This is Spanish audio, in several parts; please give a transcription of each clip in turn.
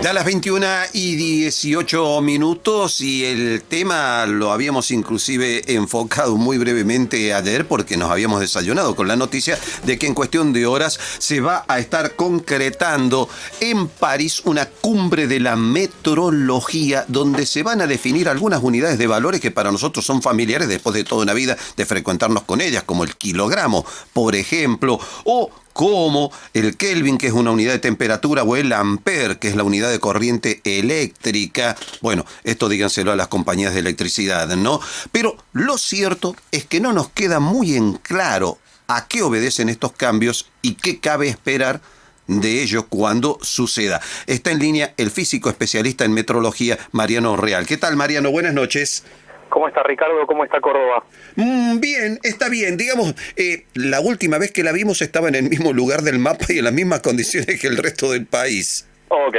Ya a las 21:18 y el tema lo habíamos inclusive enfocado muy brevemente ayer porque nos habíamos desayunado con la noticia de que en cuestión de horas se va a estar concretando en París una cumbre de la metrología donde se van a definir algunas unidades de valores que para nosotros son familiares después de toda una vida de frecuentarnos con ellas, como el kilogramo, por ejemplo, o como el Kelvin, que es una unidad de temperatura, o el Ampere, que es la unidad de corriente eléctrica. Bueno, esto díganselo a las compañías de electricidad, ¿no? Pero lo cierto es que no nos queda muy en claro a qué obedecen estos cambios y qué cabe esperar de ello cuando suceda. Está en línea el físico especialista en metrología, Mariano Real. ¿Qué tal, Mariano? Buenas noches. ¿Cómo está Ricardo? ¿Cómo está Córdoba? Bien, está bien. Digamos, la última vez que la vimos estaba en el mismo lugar del mapa y en las mismas condiciones que el resto del país. Ok.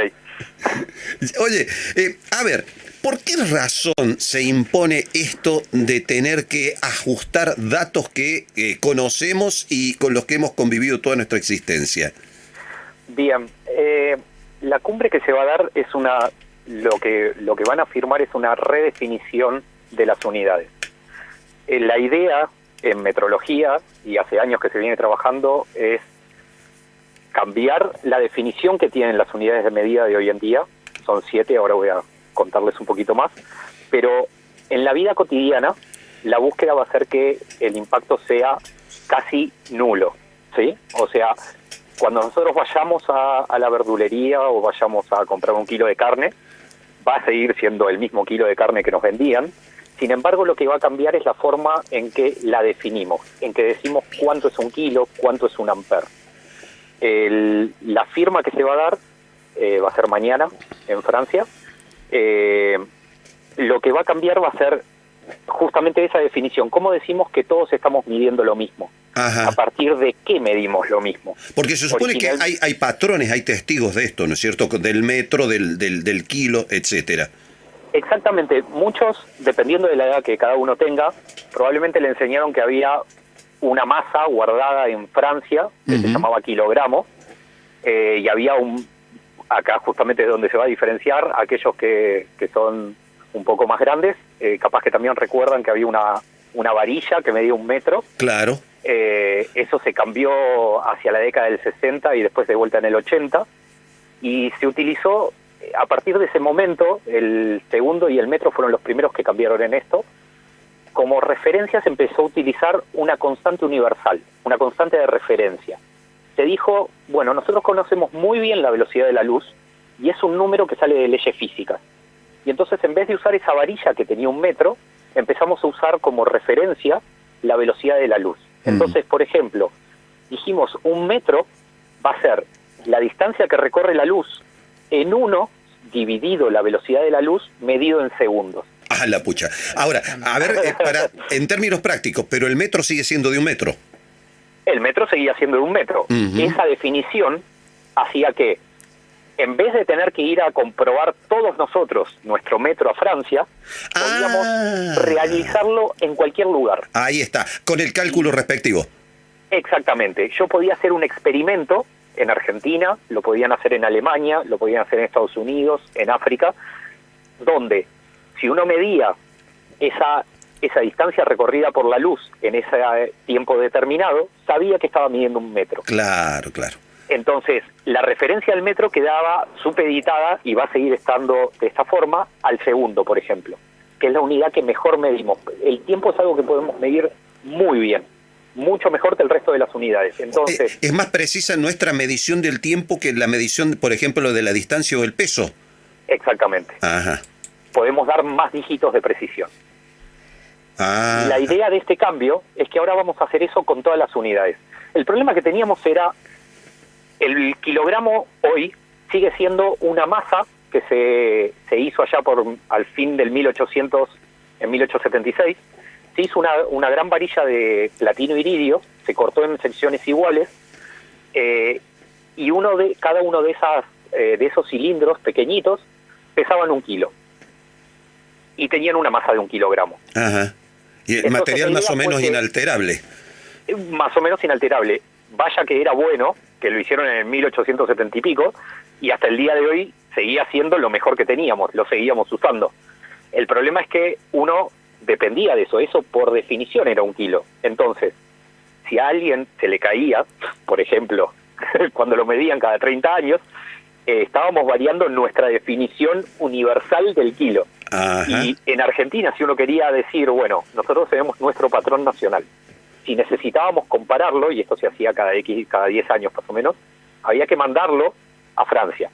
Oye, a ver, ¿por qué razón se impone esto de tener que ajustar datos que conocemos y con los que hemos convivido toda nuestra existencia? Bien, la cumbre que se va a dar es lo que van a firmar es una redefinición de las unidades. La idea en metrología, y hace años que se viene trabajando, es cambiar la definición que tienen las unidades de medida de hoy en día. Son 7, ahora voy a contarles un poquito más. Pero en la vida cotidiana, la búsqueda va a hacer que el impacto sea casi nulo, ¿sí? O sea, cuando nosotros vayamos a la verdulería o vayamos a comprar un kilo de carne, va a seguir siendo el mismo kilo de carne que nos vendían. Sin embargo, lo que va a cambiar es la forma en que la definimos, en que decimos cuánto es un kilo, cuánto es un ampere. La firma que se va a dar va a ser mañana en Francia. Lo que va a cambiar va a ser justamente esa definición. ¿Cómo decimos que todos estamos midiendo lo mismo? Ajá. ¿A partir de qué medimos lo mismo? Porque se supone que hay patrones, hay testigos de esto, ¿no es cierto? Del metro, del kilo, etcétera. Exactamente. Muchos, dependiendo de la edad que cada uno tenga, probablemente le enseñaron que había una masa guardada en Francia que se llamaba kilogramo, y había acá justamente es donde se va a diferenciar aquellos que son un poco más grandes, capaz que también recuerdan que había una varilla que medía 1 metro. Claro. Eso se cambió hacia la década del 60 y después de vuelta en el 80, y se utilizó. A partir de ese momento, el segundo y el metro fueron los primeros que cambiaron en esto. Como referencia se empezó a utilizar una constante universal, una constante de referencia. Se dijo, bueno, nosotros conocemos muy bien la velocidad de la luz y es un número que sale de leyes físicas. Y entonces, en vez de usar esa varilla que tenía 1 metro, empezamos a usar como referencia la velocidad de la luz. Entonces, por ejemplo, dijimos 1 metro va a ser la distancia que recorre la luz en 1 dividido la velocidad de la luz medido en segundos. Ah, la pucha. Ahora, a ver, en términos prácticos, pero el metro sigue siendo de 1 metro. El metro seguía siendo de 1 metro. Esa definición hacía que, en vez de tener que ir a comprobar todos nosotros nuestro metro a Francia, podíamos realizarlo en cualquier lugar. Ahí está, con el cálculo respectivo. Exactamente. Yo podía hacer un experimento en Argentina, lo podían hacer en Alemania, lo podían hacer en Estados Unidos, en África, donde si uno medía esa distancia recorrida por la luz en ese tiempo determinado, sabía que estaba midiendo 1 metro. Claro, claro. Entonces, la referencia al metro quedaba supeditada, y va a seguir estando de esta forma, al segundo, por ejemplo, que es la unidad que mejor medimos. El tiempo es algo que podemos medir muy bien, mucho mejor que el resto de las unidades. Entonces, ¿es más precisa nuestra medición del tiempo que la medición, por ejemplo, de la distancia o el peso? Exactamente. Ajá. Podemos dar más dígitos de precisión. La idea de este cambio es que ahora vamos a hacer eso con todas las unidades. El problema que teníamos era, el kilogramo hoy sigue siendo una masa que se hizo allá al fin del 1800, en 1876, se hizo una gran varilla de platino iridio, se cortó en secciones iguales, y cada uno de esos cilindros pequeñitos pesaban 1 kilo y tenían una masa de 1 kilogramo. Ajá. Y el material más o menos inalterable. Más o menos inalterable. Vaya que era bueno, que lo hicieron en el 1870 y pico, y hasta el día de hoy seguía siendo lo mejor que teníamos, lo seguíamos usando. El problema es que uno dependía de eso por definición era 1 kilo. Entonces, si a alguien se le caía, por ejemplo, cuando lo medían cada 30 años, estábamos variando nuestra definición universal del kilo. Ajá. Y en Argentina, si uno quería decir, bueno, nosotros tenemos nuestro patrón nacional, si necesitábamos compararlo, y esto se hacía cada 10 años más o menos, había que mandarlo a Francia.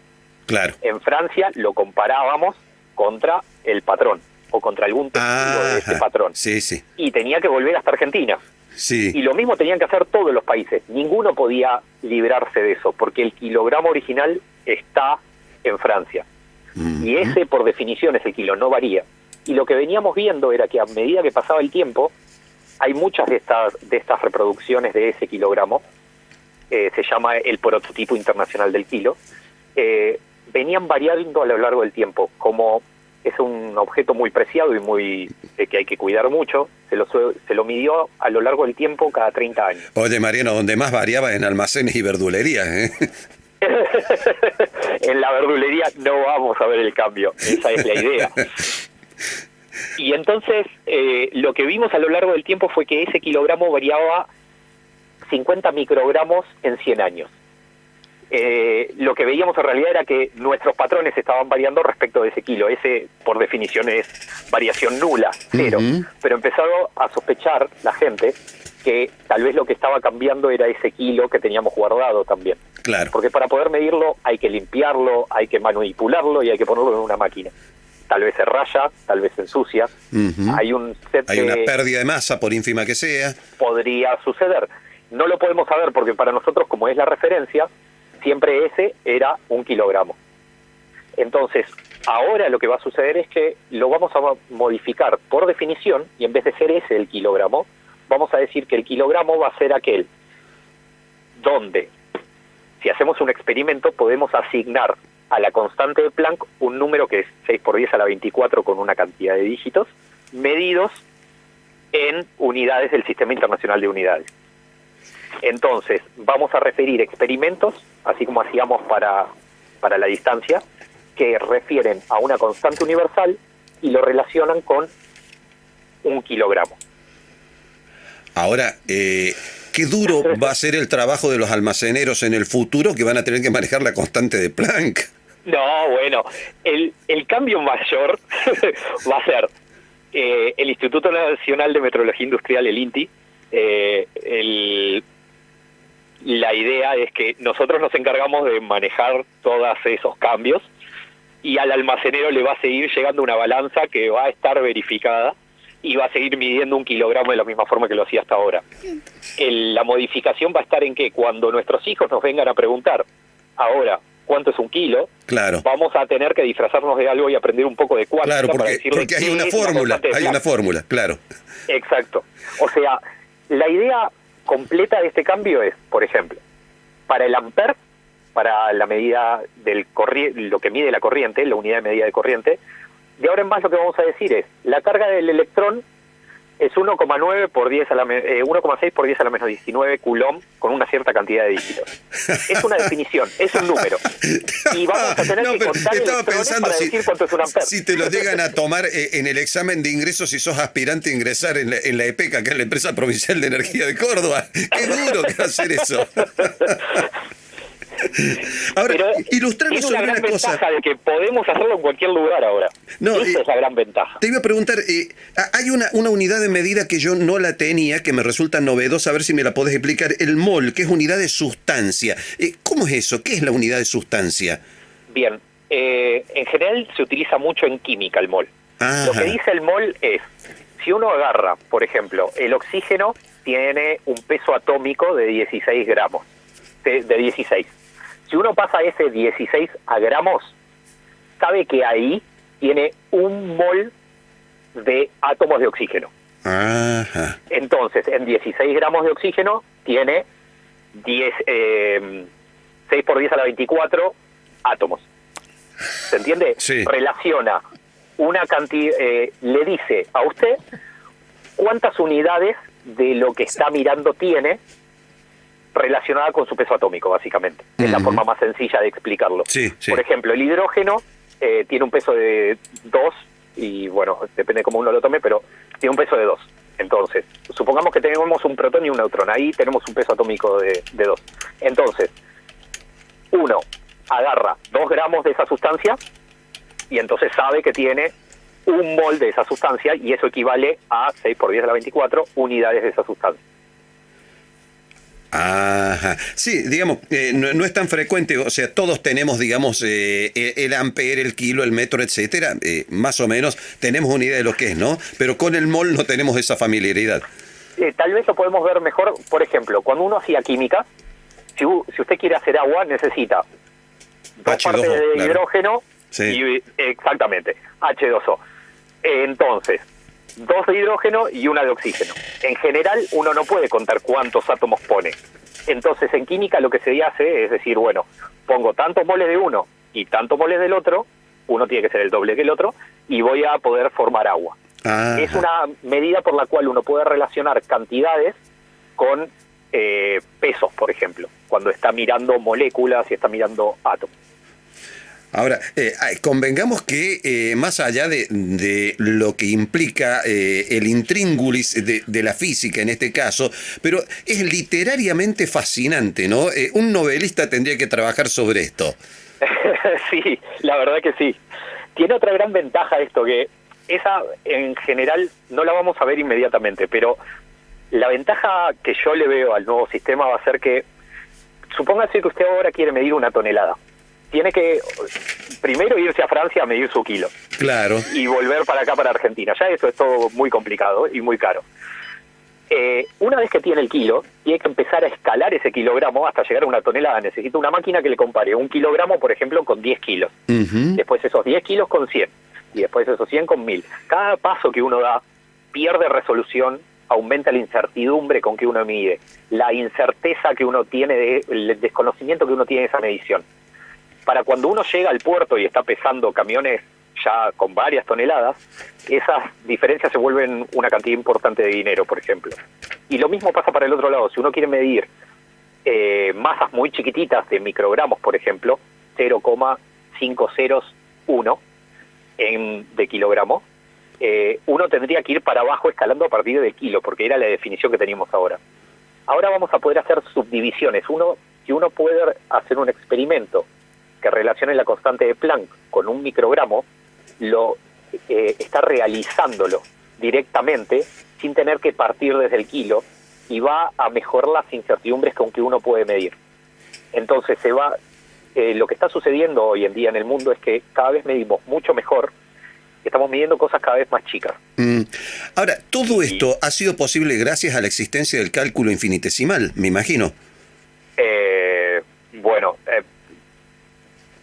Claro. En Francia lo comparábamos contra el patrón, o contra algún testigo de ese patrón. Sí, sí. Y tenía que volver hasta Argentina. Sí. Y lo mismo tenían que hacer todos los países. Ninguno podía librarse de eso, porque el kilogramo original está en Francia. Y ese, por definición, es el kilo, no varía. Y lo que veníamos viendo era que a medida que pasaba el tiempo, hay muchas de estas reproducciones de ese kilogramo, se llama el prototipo internacional del kilo, venían variando a lo largo del tiempo. Como es un objeto muy preciado y muy que hay que cuidar mucho, se lo midió a lo largo del tiempo cada 30 años. Oye, Mariano, donde más variaba en almacenes y verdulerías, ¿eh? En la verdulería no vamos a ver el cambio, esa es la idea. Y entonces lo que vimos a lo largo del tiempo fue que ese kilogramo variaba 50 microgramos en 100 años. Lo que veíamos en realidad era que nuestros patrones estaban variando respecto de ese kilo. Ese, por definición, es variación nula, cero. Pero empezó a sospechar la gente que tal vez lo que estaba cambiando era ese kilo que teníamos guardado también. Claro. Porque para poder medirlo hay que limpiarlo, hay que manipularlo y hay que ponerlo en una máquina. Tal vez se raya, tal vez se ensucia. Hay un set Hay una pérdida de masa, por ínfima que sea. Podría suceder. No lo podemos saber porque para nosotros, como es la referencia, siempre ese era 1 kilogramo. Entonces, ahora lo que va a suceder es que lo vamos a modificar por definición, y en vez de ser ese el kilogramo, vamos a decir que el kilogramo va a ser aquel donde, si hacemos un experimento, podemos asignar a la constante de Planck un número que es 6 por 10 a la 24 con una cantidad de dígitos, medidos en unidades del Sistema Internacional de Unidades. Entonces, vamos a referir experimentos, así como hacíamos para la distancia, que refieren a una constante universal y lo relacionan con 1 kilogramo. Ahora, qué duro va a ser el trabajo de los almaceneros en el futuro, que van a tener que manejar la constante de Planck. No, bueno, el cambio mayor va a ser el Instituto Nacional de Metrología Industrial, el INTI. La idea es que nosotros nos encargamos de manejar todos esos cambios y al almacenero le va a seguir llegando una balanza que va a estar verificada y va a seguir midiendo 1 kilogramo de la misma forma que lo hacía hasta ahora. La modificación va a estar en que cuando nuestros hijos nos vengan a preguntar ahora cuánto es 1 kilo, claro, vamos a tener que disfrazarnos de algo y aprender un poco de cuántica, claro, para decirle porque hay qué una es la fórmula, constante de hay Planck. una fórmula, claro. Exacto. O sea, la idea completa de este cambio es, por ejemplo, para el ampere, para la medida del lo que mide la corriente, la unidad de medida de corriente, de ahora en más lo que vamos a decir es, la carga del electrón es 1,9 por 10 a la 1,6 por 10 a la menos 19 coulomb con una cierta cantidad de dígitos. Es una definición, es un número. Y vamos a tener que contar electrones para decir cuánto es un ampere. Si te lo llegan a tomar en el examen de ingreso, si sos aspirante a ingresar en la EPECA, que es la Empresa Provincial de Energía de Córdoba. Qué duro que va a hacer eso. Ahora, ilustrarnos sobre una cosa. Ventaja de que podemos hacerlo en cualquier lugar ahora. No, esa es la gran ventaja. Te iba a preguntar, hay una unidad de medida que yo no la tenía, que me resulta novedosa, a ver si me la podés explicar. El mol, que es unidad de sustancia. ¿Cómo es eso? ¿Qué es la unidad de sustancia? Bien, en general se utiliza mucho en química el mol. Ajá. Lo que dice el mol es, si uno agarra, por ejemplo, el oxígeno tiene un peso atómico de 16 gramos, de 16. Si uno pasa ese 16 a gramos, sabe que ahí tiene 1 mol de átomos de oxígeno. Ajá. Entonces, en 16 gramos de oxígeno tiene 6 por 10 a la 24 átomos. ¿Se entiende? Sí. Relaciona una cantidad, le dice a usted cuántas unidades de lo que está mirando tiene relacionada con su peso atómico, básicamente. Es la forma más sencilla de explicarlo. Sí, sí. Por ejemplo, el hidrógeno tiene un peso de 2, y bueno, depende de cómo uno lo tome, pero tiene un peso de 2. Entonces, supongamos que tenemos un protón y un neutrón, ahí tenemos un peso atómico de 2. Entonces, uno agarra 2 gramos de esa sustancia y entonces sabe que tiene 1 mol de esa sustancia, y eso equivale a 6 por 10 a la 24 unidades de esa sustancia. Ajá. Sí, digamos, no es tan frecuente, o sea, todos tenemos, digamos, el ampere, el kilo, el metro, etcétera, más o menos tenemos una idea de lo que es, ¿no? Pero con el mol no tenemos esa familiaridad. Tal vez lo podemos ver mejor, por ejemplo, cuando uno hacía química, si usted quiere hacer agua, necesita 2 H2O, partes de claro. hidrógeno, Sí. y exactamente, H2O. Entonces, 2 de hidrógeno y 1 de oxígeno. En general, uno no puede contar cuántos átomos pone. Entonces, en química lo que se hace es decir, bueno, pongo tantos moles de uno y tantos moles del otro, uno tiene que ser el doble que el otro, y voy a poder formar agua. Ajá. Es una medida por la cual uno puede relacionar cantidades con pesos, por ejemplo, cuando está mirando moléculas y está mirando átomos. Ahora, convengamos que más allá de lo que implica el intríngulis de la física en este caso, pero es literariamente fascinante, ¿no? Un novelista tendría que trabajar sobre esto. Sí, la verdad que sí. Tiene otra gran ventaja esto, que esa en general no la vamos a ver inmediatamente, pero la ventaja que yo le veo al nuevo sistema va a ser que, supóngase que usted ahora quiere medir 1 tonelada. Tiene que primero irse a Francia a medir su kilo. Claro. Y volver para acá, para Argentina. Ya eso es todo muy complicado y muy caro. Una vez que tiene el kilo, tiene que empezar a escalar ese kilogramo hasta llegar a 1 tonelada. Necesita una máquina que le compare 1 kilogramo, por ejemplo, con 10 kilos. Uh-huh. Después esos 10 kilos con 100. Y después esos 100 con 1000. Cada paso que uno da pierde resolución, aumenta la incertidumbre con que uno mide, la incerteza que uno tiene, el desconocimiento que uno tiene de esa medición. Para cuando uno llega al puerto y está pesando camiones ya con varias toneladas, esas diferencias se vuelven una cantidad importante de dinero, por ejemplo. Y lo mismo pasa para el otro lado. Si uno quiere medir masas muy chiquititas de microgramos, por ejemplo, 0,501 de kilogramo, uno tendría que ir para abajo escalando a partir del kilo, porque era la definición que teníamos ahora. Ahora vamos a poder hacer subdivisiones. Si uno puede hacer un experimento que relacione la constante de Planck con 1 microgramo, está realizándolo directamente sin tener que partir desde el kilo, y va a mejorar las incertidumbres con que uno puede medir. Entonces lo que está sucediendo hoy en día en el mundo es que cada vez medimos mucho mejor, estamos midiendo cosas cada vez más chicas. Ahora, todo esto ha sido posible gracias a la existencia del cálculo infinitesimal, me imagino.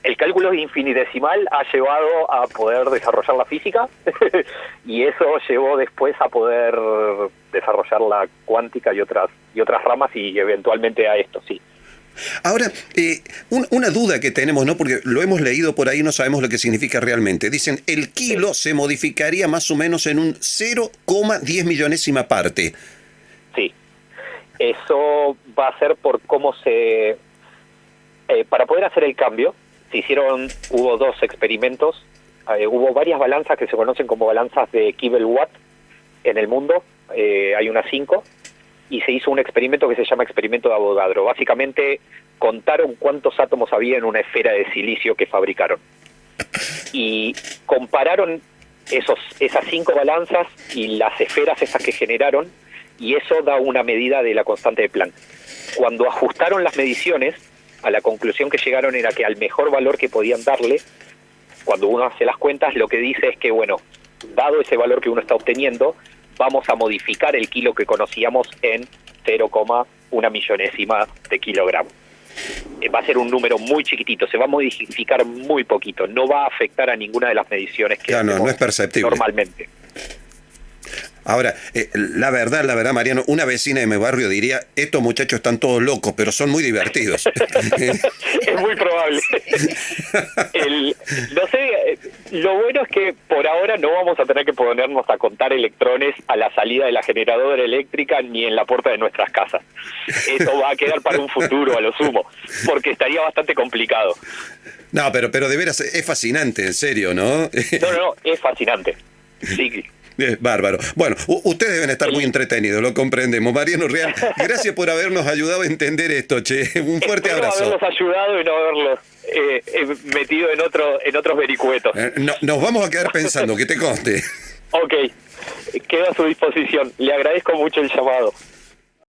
El cálculo infinitesimal ha llevado a poder desarrollar la física y eso llevó después a poder desarrollar la cuántica y otras ramas, y eventualmente a esto, sí. Ahora, una duda que tenemos, ¿no? Porque lo hemos leído por ahí, no sabemos lo que significa realmente. Dicen, el kilo se modificaría más o menos en un 0,10 millonésima parte. Sí, eso va a ser por cómo para poder hacer el cambio, hubo 2 experimentos, hubo varias balanzas que se conocen como balanzas de Kibble-Watt en el mundo, hay unas 5, y se hizo un experimento que se llama experimento de Avogadro. Básicamente contaron cuántos átomos había en una esfera de silicio que fabricaron. Y compararon esas 5 balanzas y las esferas esas que generaron, y eso da una medida de la constante de Planck. Cuando ajustaron las mediciones, a la conclusión que llegaron era que al mejor valor que podían darle, cuando uno hace las cuentas, lo que dice es que, bueno, dado ese valor que uno está obteniendo, vamos a modificar el kilo que conocíamos en 0,1 millonésima de kilogramo. Va a ser un número muy chiquitito, se va a modificar muy poquito, no va a afectar a ninguna de las mediciones que no es perceptible normalmente. Ahora, la verdad, Mariano, una vecina de mi barrio diría, estos muchachos están todos locos, pero son muy divertidos. Es muy probable. Lo bueno es que por ahora no vamos a tener que ponernos a contar electrones a la salida de la generadora eléctrica ni en la puerta de nuestras casas. Eso va a quedar para un futuro, a lo sumo, porque estaría bastante complicado. No, pero de veras es fascinante, en serio, ¿no? No, es fascinante. Sí. Bárbaro. Bueno, ustedes deben estar muy entretenidos, lo comprendemos. Mariano Real, gracias por habernos ayudado a entender esto, che. Un fuerte abrazo. Haberlos ayudado y no haberlos metido en otros vericuetos. Nos vamos a quedar pensando, que te conste. Ok, quedo a su disposición. Le agradezco mucho el llamado.